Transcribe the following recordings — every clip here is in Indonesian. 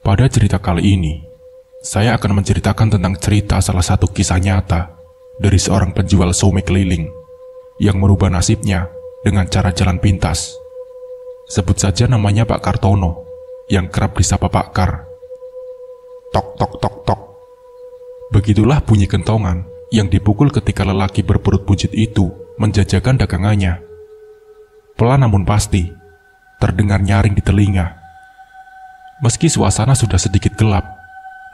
Pada cerita kali ini, saya akan menceritakan tentang cerita salah satu kisah nyata dari seorang penjual somai keliling yang merubah nasibnya dengan cara jalan pintas. Sebut saja namanya Pak Kartono, yang kerap disapa Pak Kar. Tok tok tok tok. Begitulah bunyi kentongan yang dipukul ketika lelaki berperut buncit itu menjajakan dagangannya. Pelan namun pasti, terdengar nyaring di telinga. Meski suasana sudah sedikit gelap,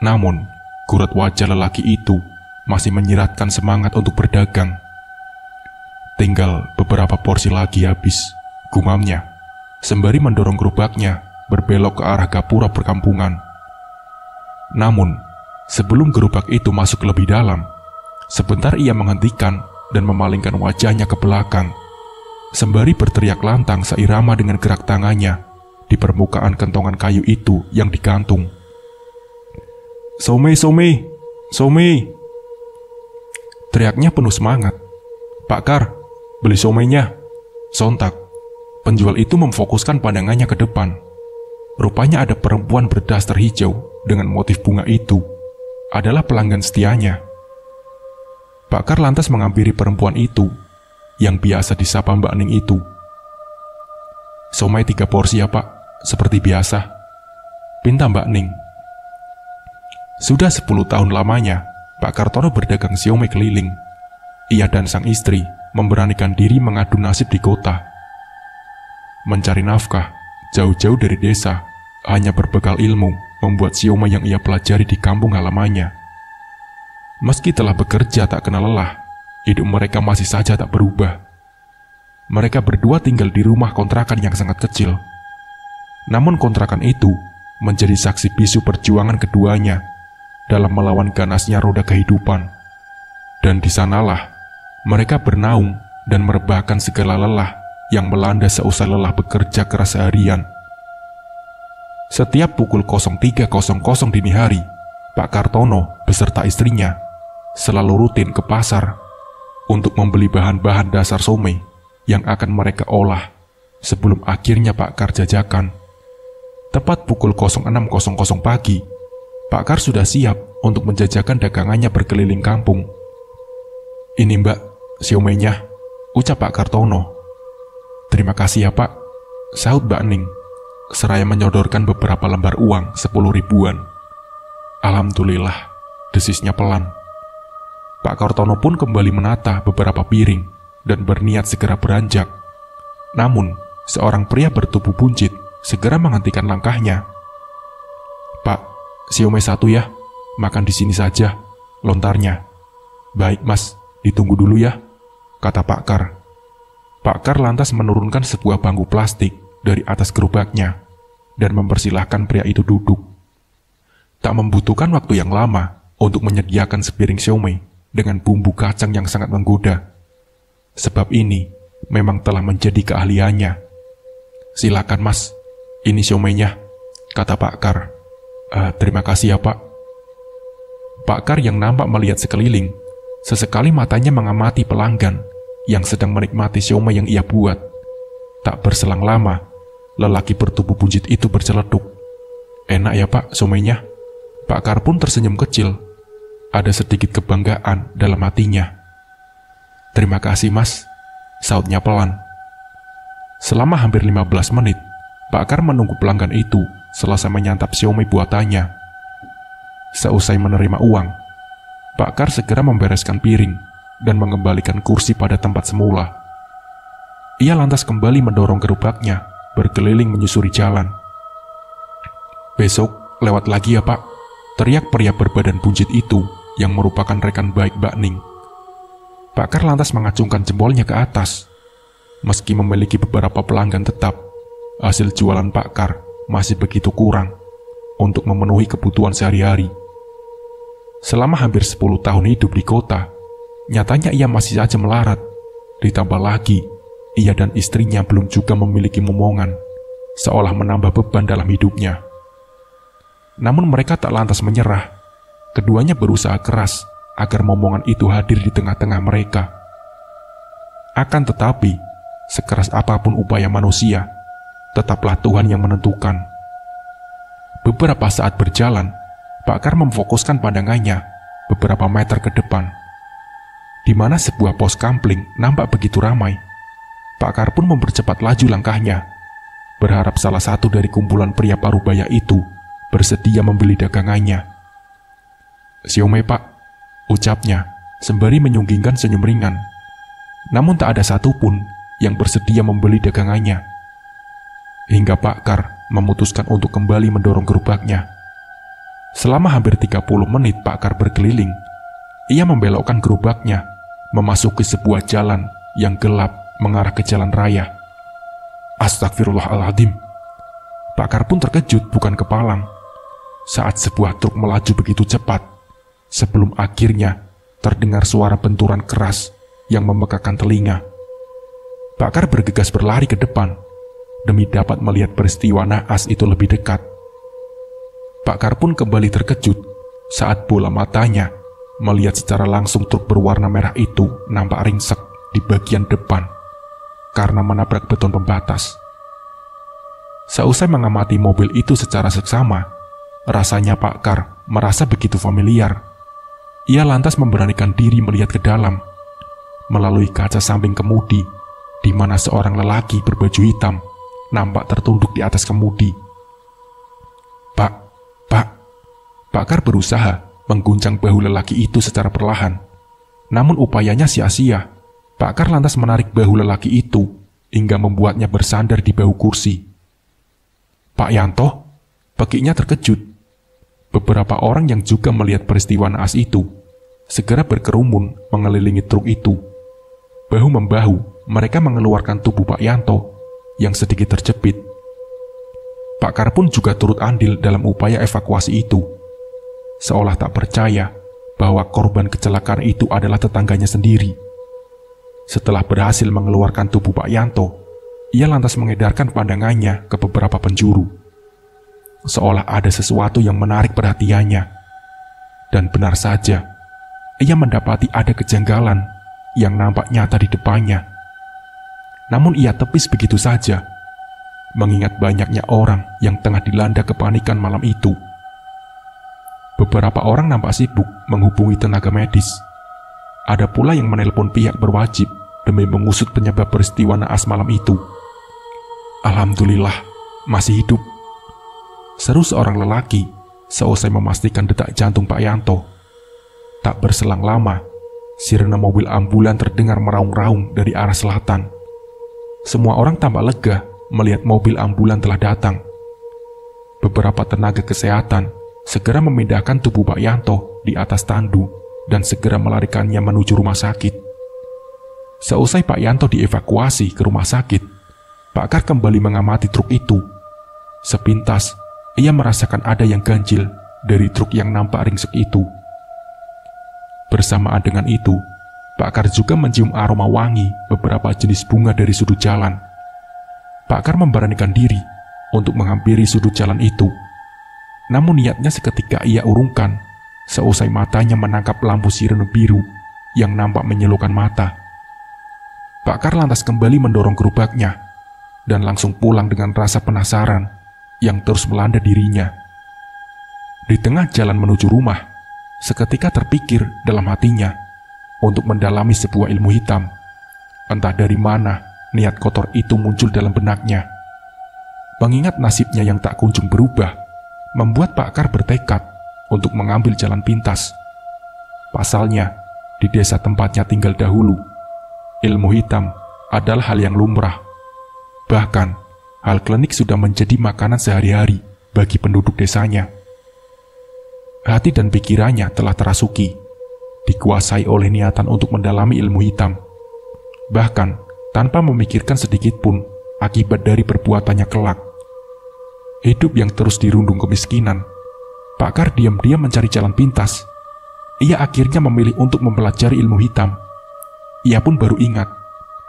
namun gurat wajah lelaki itu masih menyiratkan semangat untuk berdagang. Tinggal beberapa porsi lagi habis, gumamnya, sembari mendorong gerobaknya berbelok ke arah gapura perkampungan. Namun, sebelum gerobak itu masuk lebih dalam, sebentar ia menghentikan dan memalingkan wajahnya ke belakang, sembari berteriak lantang seirama dengan gerak tangannya di permukaan kentongan kayu itu yang digantung. "Somai, somai, somai!" Teriaknya penuh semangat. "Pak Kar, beli somainya!" Sontak, penjual itu memfokuskan pandangannya ke depan. Rupanya ada perempuan berdaster hijau dengan motif bunga itu adalah pelanggan setianya. Pak Kar lantas menghampiri perempuan itu yang biasa disapa Mbak Ning itu. "Somai 3 porsi ya Pak, seperti biasa," pinta Mbak Ning. Sudah 10 tahun lamanya Pak Kartono berdagang siomay keliling. Ia dan sang istri memberanikan diri mengadu nasib di kota. Mencari nafkah jauh-jauh dari desa, hanya berbekal ilmu membuat siomay yang ia pelajari di kampung halamannya. Meski telah bekerja tak kenal lelah, hidup mereka masih saja tak berubah. Mereka berdua tinggal di rumah kontrakan yang sangat kecil. Namun kontrakan itu menjadi saksi bisu perjuangan keduanya dalam melawan ganasnya roda kehidupan. Dan di sanalah mereka bernaung dan merebahkan segala lelah yang melanda seusai lelah bekerja keras seharian. Setiap pukul 03.00 dini hari, Pak Kartono beserta istrinya selalu rutin ke pasar untuk membeli bahan-bahan dasar somai yang akan mereka olah sebelum akhirnya Pak Kar jajakan. Tepat pukul 06.00 pagi, Pak Kar sudah siap untuk menjajakan dagangannya berkeliling kampung. "Ini Mbak, siomainya," ucap Pak Kartono. "Terima kasih ya Pak," sahut Mbak Ning, seraya menyodorkan beberapa lembar uang 10 ribuan. "Alhamdulillah," desisnya pelan. Pak Kartono pun kembali menata beberapa piring dan berniat segera beranjak. Namun, seorang pria bertubuh buncit segera menghentikan langkahnya. "Pak, siomay 1 ya, makan di sini saja," lontarnya. "Baik Mas, ditunggu dulu ya," kata Pak Kar. Pak Kar lantas menurunkan sebuah bangku plastik dari atas gerobaknya dan mempersilahkan pria itu duduk. Tak membutuhkan waktu yang lama untuk menyediakan sepiring siomay dengan bumbu kacang yang sangat menggoda. Sebab ini memang telah menjadi keahliannya. "Silakan Mas, ini siomaynya," kata Pak Kar. Terima kasih ya Pak." Pak Kar yang nampak melihat sekeliling, sesekali matanya mengamati pelanggan yang sedang menikmati siomay yang ia buat. Tak berselang lama, lelaki bertubuh buncit itu berceleduk. "Enak ya Pak siomaynya?" Pak Kar pun tersenyum kecil. Ada sedikit kebanggaan dalam hatinya. "Terima kasih Mas," sautnya pelan. Selama hampir 15 menit, Pak Kar menunggu pelanggan itu selesai menyantap siomay buatannya. Seusai menerima uang, Pak Kar segera membereskan piring dan mengembalikan kursi pada tempat semula. Ia lantas kembali mendorong gerobaknya berkeliling menyusuri jalan. "Besok lewat lagi ya Pak," teriak pria berbadan buncit itu yang merupakan rekan baik Mbak Ning. Pak Kar lantas mengacungkan jempolnya ke atas. Meski memiliki beberapa pelanggan tetap, hasil jualan Pak Kar masih begitu kurang untuk memenuhi kebutuhan sehari-hari. Selama hampir 10 tahun hidup di kota, nyatanya ia masih saja melarat. Ditambah lagi, ia dan istrinya belum juga memiliki momongan, seolah menambah beban dalam hidupnya. Namun mereka tak lantas menyerah. Keduanya berusaha keras agar momongan itu hadir di tengah-tengah mereka. Akan tetapi, sekeras apapun upaya manusia, tetaplah Tuhan yang menentukan. Beberapa saat berjalan, Pak Kar memfokuskan pandangannya beberapa meter ke depan, di mana sebuah pos kampling nampak begitu ramai. Pak Kar pun mempercepat laju langkahnya, berharap salah satu dari kumpulan pria parubaya itu bersedia membeli dagangannya. "Siomay, Pak," ucapnya sembari menyunggingkan senyum ringan. Namun tak ada satupun yang bersedia membeli dagangannya. Hingga Pak Kar memutuskan untuk kembali mendorong gerobaknya. Selama hampir 30 menit Pak Kar berkeliling, ia membelokkan gerobaknya memasuki sebuah jalan yang gelap mengarah ke jalan raya. Astagfirullahaladzim. Pak Kar pun terkejut bukan kepalang saat sebuah truk melaju begitu cepat, sebelum akhirnya terdengar suara benturan keras yang memekakan telinga. Pak Kar bergegas berlari ke depan demi dapat melihat peristiwa naas itu lebih dekat. Pak Kar pun kembali terkejut saat bola matanya melihat secara langsung truk berwarna merah itu nampak ringsek di bagian depan karena menabrak beton pembatas. Seusai mengamati mobil itu secara seksama, rasanya Pak Kar merasa begitu familiar. Ia lantas memberanikan diri melihat ke dalam melalui kaca samping kemudi, di mana seorang lelaki berbaju hitam nampak tertunduk di atas kemudi. Pak Kar berusaha mengguncang bahu lelaki itu secara perlahan. Namun upayanya sia-sia. Pak Kar lantas menarik bahu lelaki itu hingga membuatnya bersandar di bahu kursi. "Pak Yanto," pekiknya terkejut. Beberapa orang yang juga melihat peristiwa naas itu segera berkerumun mengelilingi truk itu. Bahu-membahu mereka mengeluarkan tubuh Pak Yanto yang sedikit terjepit. Pak Kar pun juga turut andil dalam upaya evakuasi itu, seolah tak percaya bahwa korban kecelakaan itu adalah tetangganya sendiri. Setelah berhasil mengeluarkan tubuh Pak Yanto, ia lantas mengedarkan pandangannya ke beberapa penjuru, seolah ada sesuatu yang menarik perhatiannya. Dan benar saja, ia mendapati ada kejanggalan yang nampak nyata di depannya. Namun ia tepis begitu saja, mengingat banyaknya orang yang tengah dilanda kepanikan malam itu. Beberapa orang nampak sibuk menghubungi tenaga medis. Ada pula yang menelpon pihak berwajib demi mengusut penyebab peristiwa naas malam itu. "Alhamdulillah, masih hidup," seru seorang lelaki seusai memastikan detak jantung Pak Yanto. Tak berselang lama, sirene mobil ambulan terdengar meraung-raung dari arah selatan. Semua orang tampak lega melihat mobil ambulan telah datang. Beberapa tenaga kesehatan segera memindahkan tubuh Pak Yanto di atas tandu dan segera melarikannya menuju rumah sakit. Seusai Pak Yanto dievakuasi ke rumah sakit, Pak Kar kembali mengamati truk itu. Sepintas, ia merasakan ada yang ganjil dari truk yang nampak ringsek itu. Bersamaan dengan itu, Pak Kar juga mencium aroma wangi beberapa jenis bunga dari sudut jalan. Pak Kar memberanikan diri untuk menghampiri sudut jalan itu. Namun niatnya seketika ia urungkan seusai matanya menangkap lampu sirene biru yang nampak menyelukan mata. Pak Kar lantas kembali mendorong gerobaknya dan langsung pulang dengan rasa penasaran yang terus melanda dirinya. Di tengah jalan menuju rumah, seketika terpikir dalam hatinya untuk mendalami sebuah ilmu hitam. Entah dari mana niat kotor itu muncul dalam benaknya. Mengingat nasibnya yang tak kunjung berubah, membuat Pak Kar bertekad untuk mengambil jalan pintas. Pasalnya, di desa tempatnya tinggal dahulu, ilmu hitam adalah hal yang lumrah. Bahkan, hal klinik sudah menjadi makanan sehari-hari bagi penduduk desanya. Hati dan pikirannya telah terasuki, dikuasai oleh niatan untuk mendalami ilmu hitam. Bahkan, tanpa memikirkan sedikit pun akibat dari perbuatannya kelak. Hidup yang terus dirundung kemiskinan, Pak Kar diam-diam mencari jalan pintas. Ia akhirnya memilih untuk mempelajari ilmu hitam. Ia pun baru ingat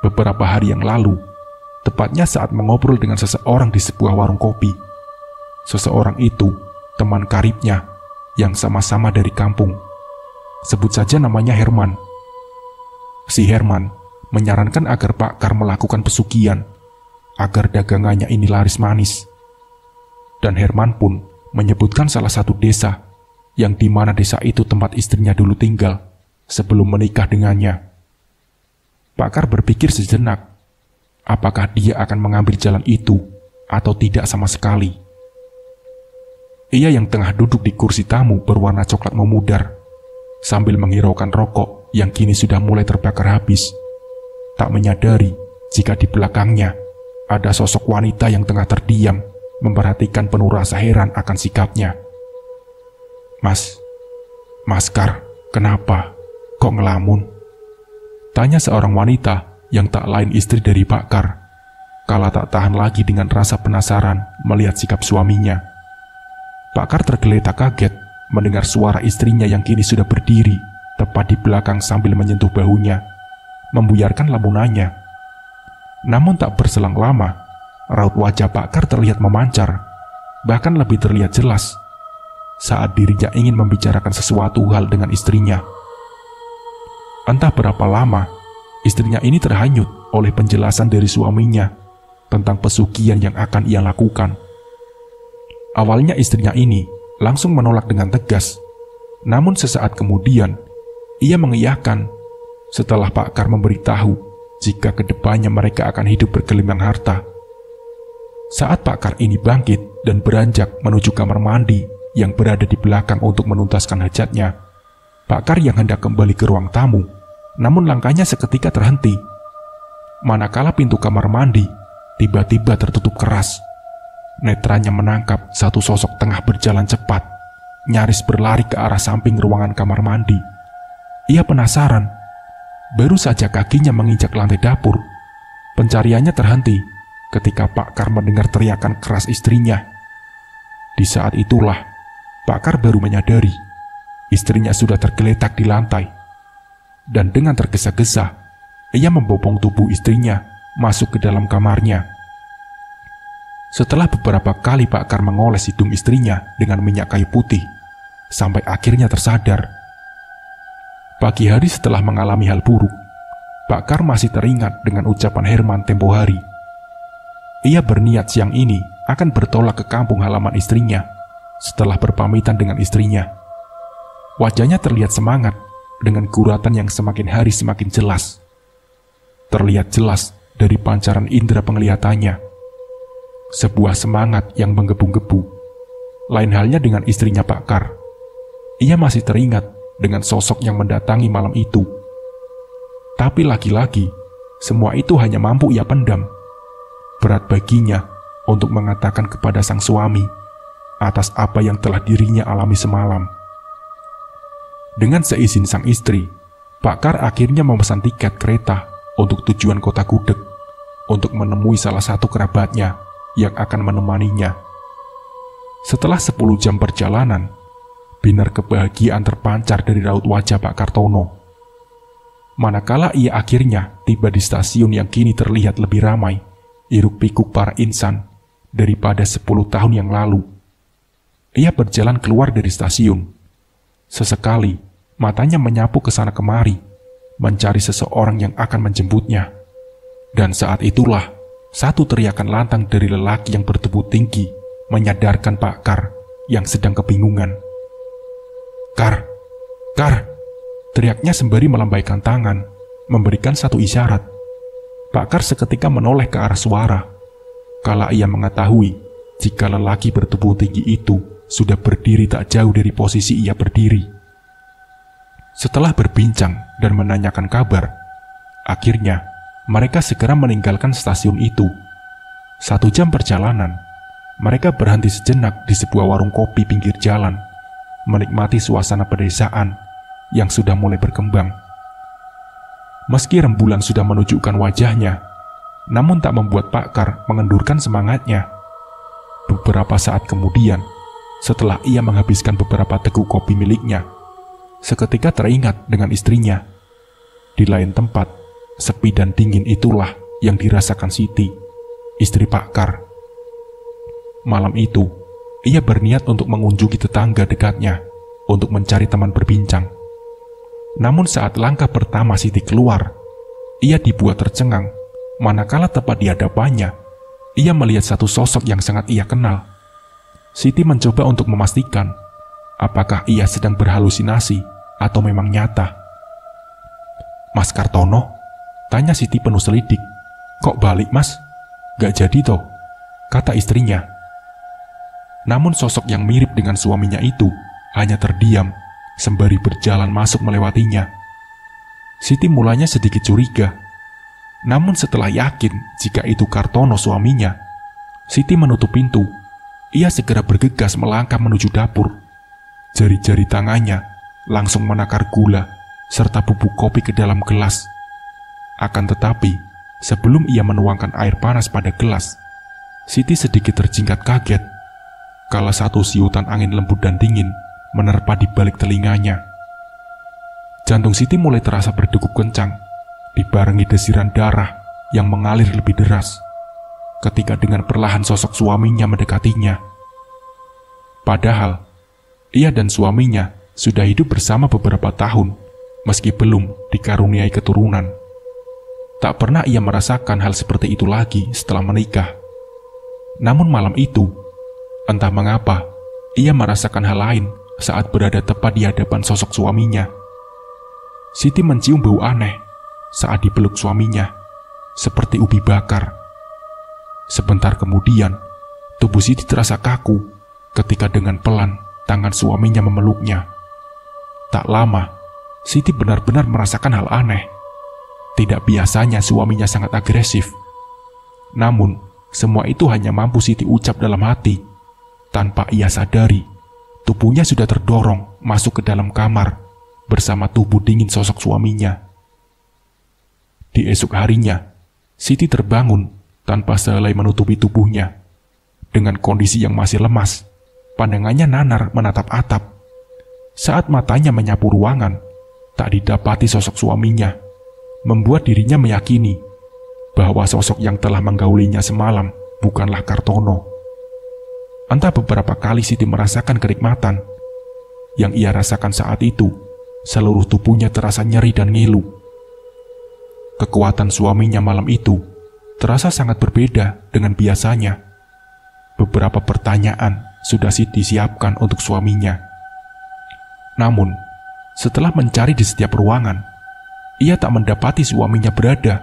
beberapa hari yang lalu, tepatnya saat mengobrol dengan seseorang di sebuah warung kopi. Seseorang itu teman karibnya yang sama-sama dari kampung. Sebut saja namanya Herman. Si Herman menyarankan agar Pak Kar melakukan pesugihan agar dagangannya ini laris manis. Dan Herman pun menyebutkan salah satu desa, yang di mana desa itu tempat istrinya dulu tinggal sebelum menikah dengannya. Pak Kar berpikir sejenak, apakah dia akan mengambil jalan itu atau tidak sama sekali. Ia yang tengah duduk di kursi tamu berwarna coklat memudar, sambil menghiraukan rokok yang kini sudah mulai terbakar habis, tak menyadari jika di belakangnya ada sosok wanita yang tengah terdiam memperhatikan penuh rasa heran akan sikapnya. Mas Kar, kenapa? Kok ngelamun? Tanya seorang wanita yang tak lain istri dari Pak Kar, kala tak tahan lagi dengan rasa penasaran melihat sikap suaminya. Pak Kar tergeletak kaget mendengar suara istrinya yang kini sudah berdiri tepat di belakang sambil menyentuh bahunya, membuyarkan lamunannya. Namun tak berselang lama, raut wajah Pak Kar terlihat memancar, bahkan lebih terlihat jelas saat dirinya ingin membicarakan sesuatu hal dengan istrinya. Entah berapa lama, istrinya ini terhanyut oleh penjelasan dari suaminya tentang pesugihan yang akan ia lakukan. Awalnya istrinya ini langsung menolak dengan tegas, namun sesaat kemudian ia mengiyakan setelah Pak Kar memberitahu jika kedepannya mereka akan hidup bergelimang harta. Saat Pak Kar ini bangkit dan beranjak menuju kamar mandi yang berada di belakang untuk menuntaskan hajatnya, Pak Kar yang hendak kembali ke ruang tamu, namun langkahnya seketika terhenti, manakala pintu kamar mandi tiba-tiba tertutup keras. Netranya menangkap satu sosok tengah berjalan cepat, nyaris berlari ke arah samping ruangan kamar mandi. Ia penasaran. Baru saja kakinya menginjak lantai dapur, pencariannya terhenti ketika Pak Kar mendengar teriakan keras istrinya. Di saat itulah Pak Kar baru menyadari istrinya sudah tergeletak di lantai, dan dengan tergesa-gesa ia membopong tubuh istrinya masuk ke dalam kamarnya. Setelah beberapa kali Pak Kar mengoles hidung istrinya dengan minyak kayu putih, sampai akhirnya tersadar. Pagi hari setelah mengalami hal buruk, Pak Kar masih teringat dengan ucapan Herman tempo hari. Ia berniat siang ini akan bertolak ke kampung halaman istrinya setelah berpamitan dengan istrinya. Wajahnya terlihat semangat dengan guratan yang semakin hari semakin jelas. Terlihat jelas dari pancaran indera penglihatannya. Sebuah semangat yang menggebu-gebu. Lain halnya dengan istrinya Pak Kar. Ia masih teringat dengan sosok yang mendatangi malam itu. Tapi lagi-lagi, semua itu hanya mampu ia pendam. Berat baginya untuk mengatakan kepada sang suami atas apa yang telah dirinya alami semalam. Dengan seizin sang istri, Pak Kar akhirnya memesan tiket kereta untuk tujuan kota Gudeg untuk menemui salah satu kerabatnya yang akan menemaninya. Setelah 10 jam perjalanan, binar kebahagiaan terpancar dari raut wajah Pak Kartono. Manakala ia akhirnya tiba di stasiun yang kini terlihat lebih ramai hiruk-pikuk para insan daripada 10 tahun yang lalu. Ia berjalan keluar dari stasiun. Sesekali, matanya menyapu ke sana kemari, mencari seseorang yang akan menjemputnya. Dan saat itulah, satu teriakan lantang dari lelaki yang bertubuh tinggi menyadarkan Pak Kar yang sedang kebingungan. Kar! Kar! Teriaknya sembari melambaikan tangan, memberikan satu isyarat. Pak Kar seketika menoleh ke arah suara, kala ia mengetahui jika lelaki bertubuh tinggi itu sudah berdiri tak jauh dari posisi ia berdiri. Setelah berbincang dan menanyakan kabar, akhirnya mereka segera meninggalkan stasiun itu. 1 jam perjalanan, mereka berhenti sejenak di sebuah warung kopi pinggir jalan, menikmati suasana pedesaan yang sudah mulai berkembang. Meski rembulan sudah menunjukkan wajahnya, namun tak membuat Pak Kar mengendurkan semangatnya. Beberapa saat kemudian, setelah ia menghabiskan beberapa teguk kopi miliknya, seketika teringat dengan istrinya. Di lain tempat, sepi dan dingin itulah yang dirasakan Siti, istri Pak Kar. Malam itu, ia berniat untuk mengunjungi tetangga dekatnya untuk mencari teman berbincang. Namun saat langkah pertama Siti keluar, ia dibuat tercengang manakala tepat di hadapannya, ia melihat satu sosok yang sangat ia kenal. Siti mencoba untuk memastikan apakah ia sedang berhalusinasi atau memang nyata. "Mas Kartono?" tanya Siti penuh selidik. "Kok balik, Mas? Gak jadi toh?" kata istrinya. Namun sosok yang mirip dengan suaminya itu hanya terdiam sembari berjalan masuk melewatinya. Siti mulanya sedikit curiga. Namun setelah yakin jika itu Kartono suaminya, Siti menutup pintu. Ia segera bergegas melangkah menuju dapur. Jari-jari tangannya langsung menakar gula serta bubuk kopi ke dalam gelas. Akan tetapi, sebelum ia menuangkan air panas pada gelas, Siti sedikit terjingkat kaget kala satu siutan angin lembut dan dingin menerpa di balik telinganya. Jantung Siti mulai terasa berdegup kencang, dibarengi desiran darah yang mengalir lebih deras ketika dengan perlahan sosok suaminya mendekatinya. Padahal, ia dan suaminya sudah hidup bersama beberapa tahun, meski belum dikaruniai keturunan. Tak pernah ia merasakan hal seperti itu lagi setelah menikah. Namun malam itu, entah mengapa, ia merasakan hal lain saat berada tepat di hadapan sosok suaminya. Siti mencium bau aneh saat dipeluk suaminya, seperti ubi bakar. Sebentar kemudian, tubuh Siti terasa kaku ketika dengan pelan tangan suaminya memeluknya. Tak lama, Siti benar-benar merasakan hal aneh. Tidak biasanya suaminya sangat agresif. Namun, semua itu hanya mampu Siti ucap dalam hati. Tanpa ia sadari, tubuhnya sudah terdorong masuk ke dalam kamar bersama tubuh dingin sosok suaminya. Di esok harinya, Siti terbangun tanpa sehelai menutupi tubuhnya. Dengan kondisi yang masih lemas, pandangannya nanar menatap atap. Saat matanya menyapu ruangan, tak didapati sosok suaminya, membuat dirinya meyakini bahwa sosok yang telah menggaulinya semalam bukanlah Kartono. Entah beberapa kali Siti merasakan kenikmatan. Yang ia rasakan saat itu, seluruh tubuhnya terasa nyeri dan ngilu. Kekuatan suaminya malam itu terasa sangat berbeda dengan biasanya. Beberapa pertanyaan sudah Siti siapkan untuk suaminya. Namun, setelah mencari di setiap ruangan, ia tak mendapati suaminya berada.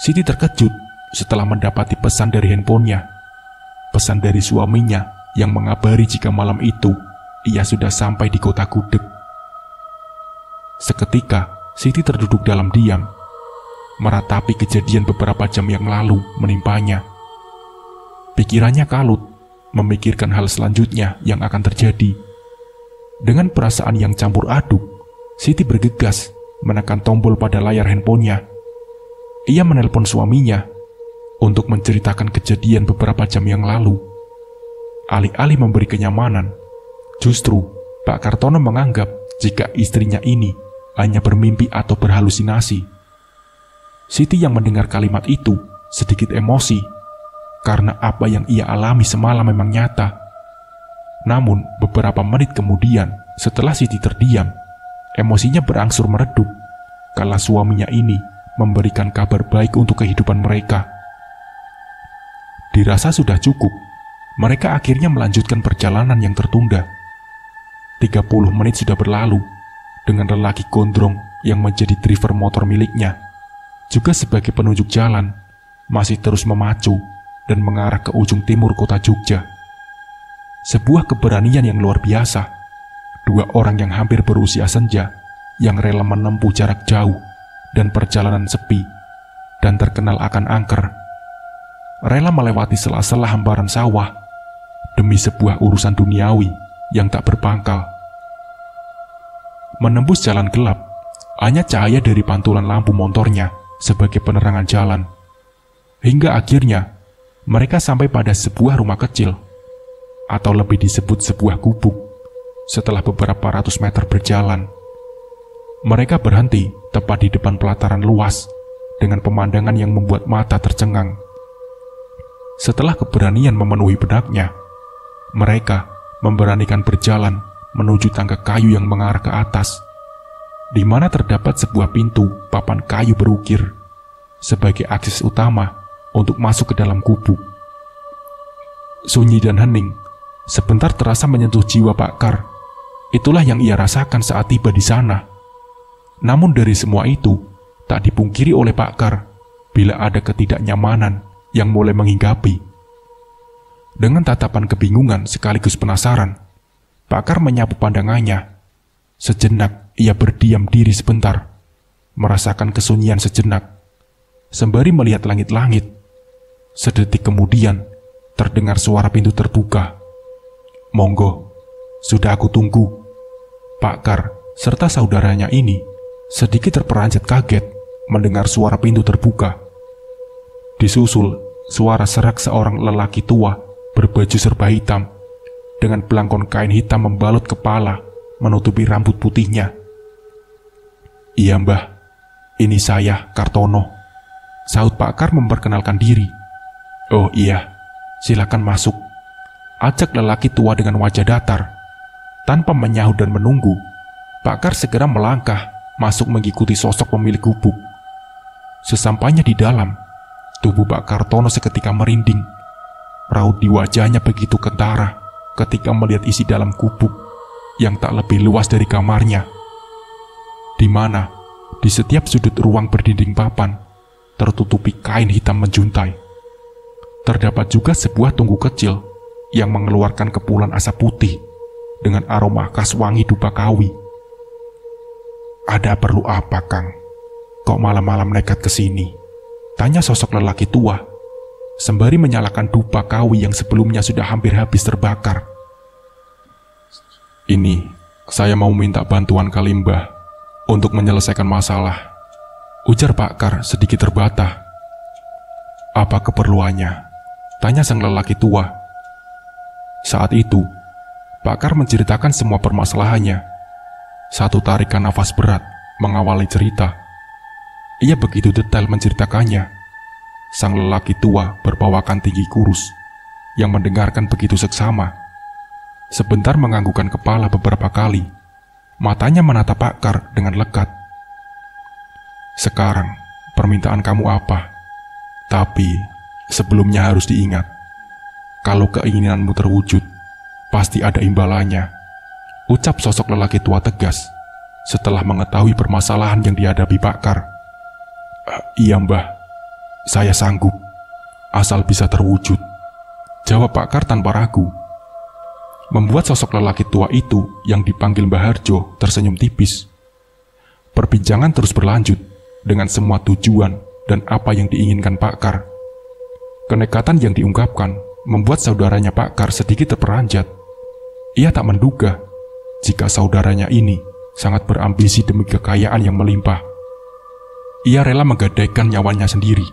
Siti terkejut setelah mendapati pesan dari handphonenya. Pesan dari suaminya yang mengabari jika malam itu ia sudah sampai di kota Gudeg. Seketika, Siti terduduk dalam diam, meratapi kejadian beberapa jam yang lalu menimpanya. Pikirannya kalut, memikirkan hal selanjutnya yang akan terjadi. Dengan perasaan yang campur aduk, Siti bergegas menekan tombol pada layar handphonenya. Ia menelpon suaminya untuk menceritakan kejadian beberapa jam yang lalu. Alih-alih memberi kenyamanan, justru Pak Kartono menganggap jika istrinya ini hanya bermimpi atau berhalusinasi. Siti yang mendengar kalimat itu sedikit emosi karena apa yang ia alami semalam memang nyata. Namun beberapa menit kemudian setelah Siti terdiam, emosinya berangsur meredup kala suaminya ini memberikan kabar baik untuk kehidupan mereka. Dirasa sudah cukup, mereka akhirnya melanjutkan perjalanan yang tertunda. 30 menit sudah berlalu dengan lelaki gondrong yang menjadi driver motor miliknya, juga sebagai penunjuk jalan, masih terus memacu dan mengarah ke ujung timur kota Jogja. Sebuah keberanian yang luar biasa. Dua orang yang hampir berusia senja, yang rela menempuh jarak jauh dan perjalanan sepi, dan terkenal akan angker. Rela melewati sela-sela hamparan sawah demi sebuah urusan duniawi yang tak berpangkal. Menembus jalan gelap, hanya cahaya dari pantulan lampu motornya sebagai penerangan jalan. Hingga akhirnya, mereka sampai pada sebuah rumah kecil, atau lebih disebut sebuah gubuk. Setelah beberapa ratus meter berjalan, mereka berhenti tepat di depan pelataran luas dengan pemandangan yang membuat mata tercengang. Setelah keberanian memenuhi benaknya, mereka memberanikan berjalan menuju tangga kayu yang mengarah ke atas, di mana terdapat sebuah pintu papan kayu berukir sebagai akses utama untuk masuk ke dalam gubuk. Sunyi dan hening, sebentar terasa menyentuh jiwa Pak Kar. Itulah yang ia rasakan saat tiba di sana. Namun dari semua itu, tak dipungkiri oleh Pak Kar bila ada ketidaknyamanan yang mulai menghinggapi. Dengan tatapan kebingungan sekaligus penasaran, Pak Kar menyapu pandangannya. Sejenak ia berdiam diri sebentar, merasakan kesunyian sejenak, sembari melihat langit-langit. Sedetik kemudian, terdengar suara pintu terbuka. "Monggo, sudah aku tunggu." Pak Kar serta saudaranya ini sedikit terperanjat kaget mendengar suara pintu terbuka. Disusul suara serak seorang lelaki tua berbaju serba hitam dengan belangkon kain hitam membalut kepala menutupi rambut putihnya. "Iya Mbah, ini saya, Kartono," sahut Pak Kar memperkenalkan diri. "Oh iya, silakan masuk," ajak lelaki tua dengan wajah datar. Tanpa menyahut dan menunggu, Pak Kar segera melangkah masuk mengikuti sosok pemilik gubuk. Sesampainya di dalam, tubuh Pak Kartono seketika merinding. Raut di wajahnya begitu kentara ketika melihat isi dalam gubuk yang tak lebih luas dari kamarnya, di mana di setiap sudut ruang berdinding papan tertutupi kain hitam menjuntai. Terdapat juga sebuah tunggu kecil yang mengeluarkan kepulan asap putih dengan aroma khas wangi dupa kawi. "Ada perlu apa, Kang? Kok malam-malam nekat ke sini?" tanya sosok lelaki tua, sembari menyalakan dupa kawi yang sebelumnya sudah hampir habis terbakar. "Ini, saya mau minta bantuan kali Mbah untuk menyelesaikan masalah," ujar Pak Kar sedikit terbata. "Apa keperluannya?" tanya sang lelaki tua. Saat itu, Pak Kar menceritakan semua permasalahannya. Satu tarikan nafas berat mengawali cerita. Ia begitu detail menceritakannya. Sang lelaki tua berpawakan tinggi kurus yang mendengarkan begitu seksama. Sebentar menganggukkan kepala beberapa kali. Matanya menatap Pak Kar dengan lekat. "Sekarang, permintaan kamu apa? Tapi sebelumnya harus diingat, kalau keinginanmu terwujud, pasti ada imbalannya," ucap sosok lelaki tua tegas setelah mengetahui permasalahan yang dihadapi Pak Kar. "Iya Mbah, saya sanggup, asal bisa terwujud," jawab Pak Kar tanpa ragu. Membuat sosok lelaki tua itu yang dipanggil Mbah Harjo tersenyum tipis. Perbincangan terus berlanjut dengan semua tujuan dan apa yang diinginkan Pak Kar. Kenekatan yang diungkapkan membuat saudaranya Pak Kar sedikit terperanjat. Ia tak menduga jika saudaranya ini sangat berambisi demi kekayaan yang melimpah. Ia rela menggadaikan nyawanya sendiri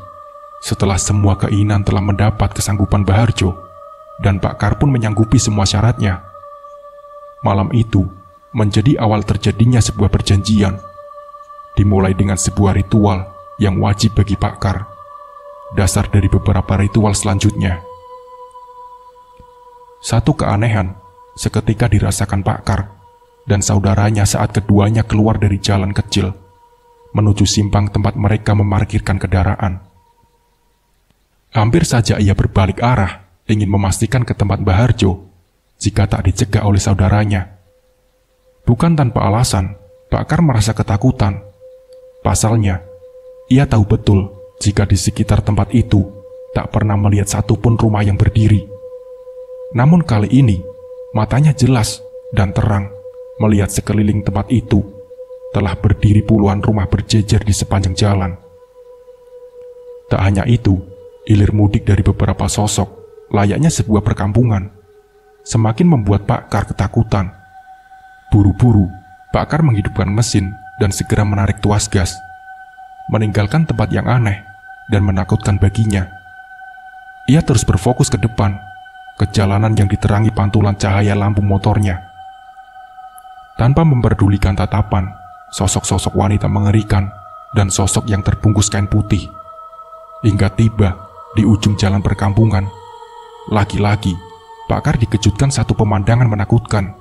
setelah semua keinginan telah mendapat kesanggupan Mbah Harjo, dan Pak Kar pun menyanggupi semua syaratnya. Malam itu menjadi awal terjadinya sebuah perjanjian, dimulai dengan sebuah ritual yang wajib bagi Pak Kar, dasar dari beberapa ritual selanjutnya. Satu keanehan seketika dirasakan Pak Kar dan saudaranya saat keduanya keluar dari jalan kecil menuju simpang tempat mereka memarkirkan kendaraan. Hampir saja ia berbalik arah ingin memastikan ke tempat Mbah Harjo jika tak dicegah oleh saudaranya. Bukan tanpa alasan, Pak Kar merasa ketakutan. Pasalnya, ia tahu betul jika di sekitar tempat itu tak pernah melihat satupun rumah yang berdiri. Namun kali ini, matanya jelas dan terang melihat sekeliling tempat itu telah berdiri puluhan rumah berjejer di sepanjang jalan. Tak hanya itu, ilir mudik dari beberapa sosok, layaknya sebuah perkampungan, semakin membuat Pak Kar ketakutan. Buru-buru, Pak Kar menghidupkan mesin dan segera menarik tuas gas, meninggalkan tempat yang aneh dan menakutkan baginya. Ia terus berfokus ke depan, ke jalanan yang diterangi pantulan cahaya lampu motornya. Tanpa memperdulikan tatapan sosok-sosok wanita mengerikan dan sosok yang terbungkus kain putih, hingga tiba di ujung jalan perkampungan. Lagi-lagi, Pak Kar dikejutkan satu pemandangan menakutkan,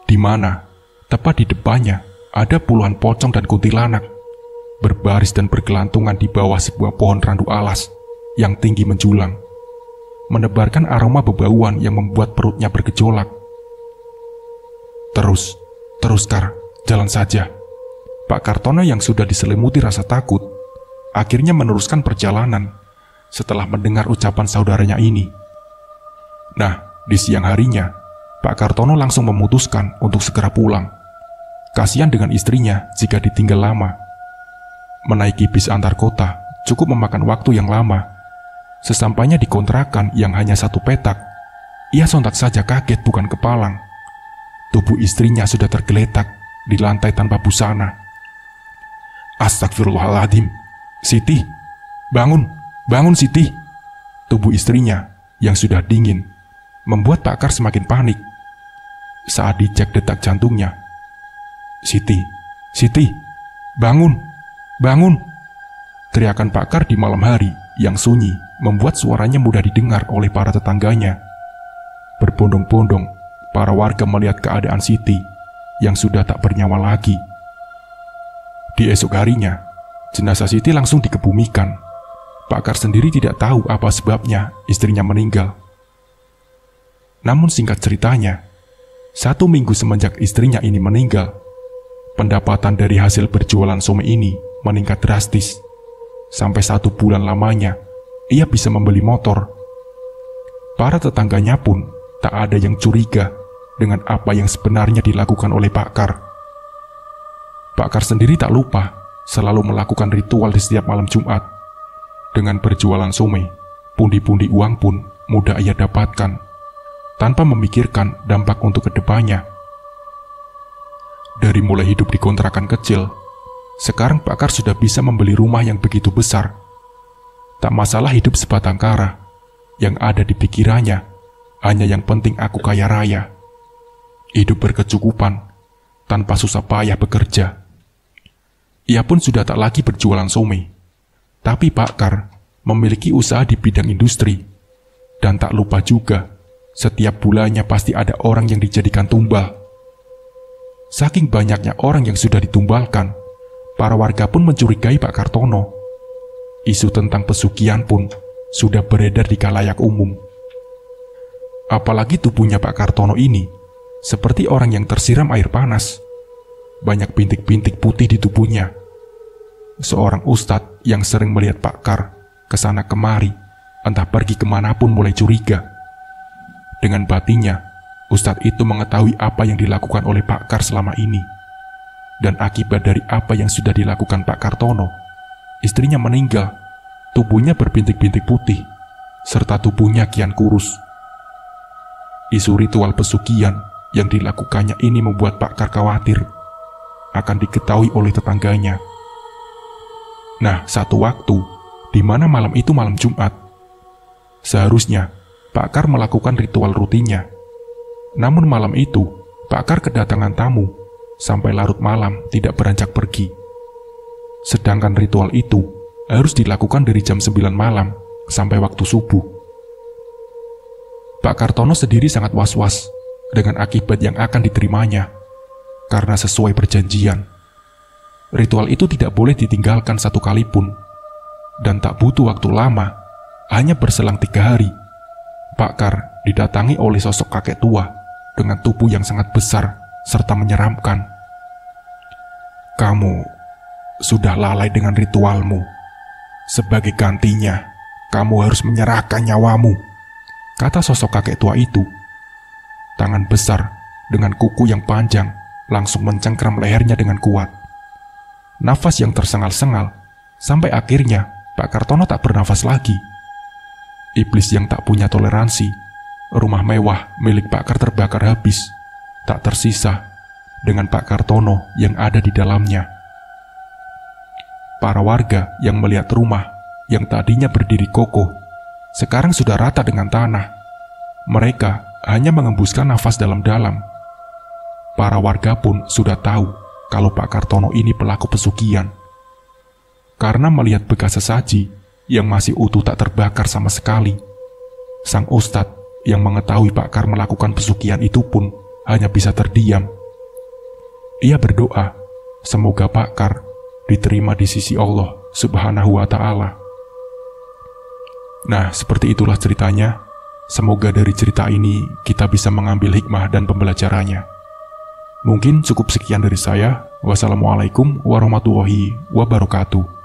di mana tepat di depannya ada puluhan pocong dan kuntilanak berbaris dan bergelantungan di bawah sebuah pohon randu alas yang tinggi menjulang. menebarkan aroma bebauan yang membuat perutnya bergejolak. Terus Kar, jalan saja. Pak Kartono yang sudah diselimuti rasa takut, akhirnya meneruskan perjalanan setelah mendengar ucapan saudaranya ini. Nah, di siang harinya, Pak Kartono langsung memutuskan untuk segera pulang. Kasihan dengan istrinya jika ditinggal lama. Menaiki bis antar kota cukup memakan waktu yang lama. Sesampainya di kontrakan yang hanya 1 petak, ia sontak saja kaget bukan kepalang. Tubuh istrinya sudah tergeletak di lantai tanpa busana. Astagfirullahaladzim, Siti, bangun Siti. Tubuh istrinya yang sudah dingin membuat Pak Kar semakin panik. Saat dicek detak jantungnya, Siti, bangun. Teriakan Pak Kar di malam hari yang sunyi membuat suaranya mudah didengar oleh para tetangganya. Berbondong-bondong, para warga melihat keadaan Siti yang sudah tak bernyawa lagi. Di esok harinya, jenazah Siti langsung dikebumikan. Pak Kar sendiri tidak tahu apa sebabnya istrinya meninggal. Namun singkat ceritanya, 1 minggu semenjak istrinya ini meninggal, pendapatan dari hasil berjualan somai ini meningkat drastis. Sampai 1 bulan lamanya, ia bisa membeli motor. Para tetangganya pun tak ada yang curiga dengan apa yang sebenarnya dilakukan oleh Pak Kar. Pak Kar sendiri tak lupa selalu melakukan ritual di setiap malam Jumat. Dengan berjualan somai, pundi-pundi uang pun mudah ia dapatkan, tanpa memikirkan dampak untuk kedepannya. Dari mulai hidup di kontrakan kecil, sekarang Pak Kar sudah bisa membeli rumah yang begitu besar. Tak masalah hidup sebatang kara, yang ada di pikirannya hanya yang penting aku kaya raya. Hidup berkecukupan, tanpa susah payah bekerja. Ia pun sudah tak lagi berjualan somai. Tapi Pak Kar memiliki usaha di bidang industri. Dan tak lupa juga, setiap bulannya pasti ada orang yang dijadikan tumbal. Saking banyaknya orang yang sudah ditumbalkan, para warga pun mencurigai Pak Kartono. Isu tentang pesugihan pun sudah beredar di khalayak umum. Apalagi tubuhnya Pak Kartono ini seperti orang yang tersiram air panas. Banyak bintik-bintik putih di tubuhnya. Seorang ustadz yang sering melihat Pak Kar kesana kemari, entah pergi kemanapun, mulai curiga. Dengan batinnya, ustadz itu mengetahui apa yang dilakukan oleh Pak Kar selama ini. Dan akibat dari apa yang sudah dilakukan Pak Kartono, istrinya meninggal, tubuhnya berbintik-bintik putih, serta tubuhnya kian kurus. Isu ritual pesugihan yang dilakukannya ini membuat Pak Kar khawatir akan diketahui oleh tetangganya. Nah, satu waktu, di mana malam itu malam Jumat, seharusnya Pak Kar melakukan ritual rutinnya. Namun malam itu, Pak Kar kedatangan tamu, sampai larut malam tidak beranjak pergi. Sedangkan ritual itu harus dilakukan dari jam 9 malam sampai waktu subuh. Pak Kartono sendiri sangat was-was dengan akibat yang akan diterimanya, karena sesuai perjanjian, ritual itu tidak boleh ditinggalkan 1 kali pun. Dan tak butuh waktu lama, hanya berselang 3 hari, Pak Kar didatangi oleh sosok kakek tua dengan tubuh yang sangat besar serta menyeramkan. "Kamu sudah lalai dengan ritualmu. Sebagai gantinya, kamu harus menyerahkan nyawamu," kata sosok kakek tua itu. Tangan besar dengan kuku yang panjang langsung mencengkram lehernya dengan kuat. Nafas yang tersengal-sengal, sampai akhirnya Pak Kartono tak bernafas lagi. Iblis yang tak punya toleransi, rumah mewah milik Pak Kar terbakar habis, tak tersisa dengan Pak Kartono yang ada di dalamnya. Para warga yang melihat rumah yang tadinya berdiri kokoh, sekarang sudah rata dengan tanah. Mereka hanya mengembuskan nafas dalam-dalam. Para warga pun sudah tahu kalau Pak Kartono ini pelaku pesugihan. Karena melihat bekas sesaji yang masih utuh tak terbakar sama sekali, sang ustadz yang mengetahui Pak Kar melakukan pesugihan itu pun hanya bisa terdiam. Ia berdoa, semoga Pak Kar diterima di sisi Allah Subhanahu wa Ta'ala. Nah, seperti itulah ceritanya. Semoga dari cerita ini kita bisa mengambil hikmah dan pembelajarannya. Mungkin cukup sekian dari saya. Wassalamualaikum warahmatullahi wabarakatuh.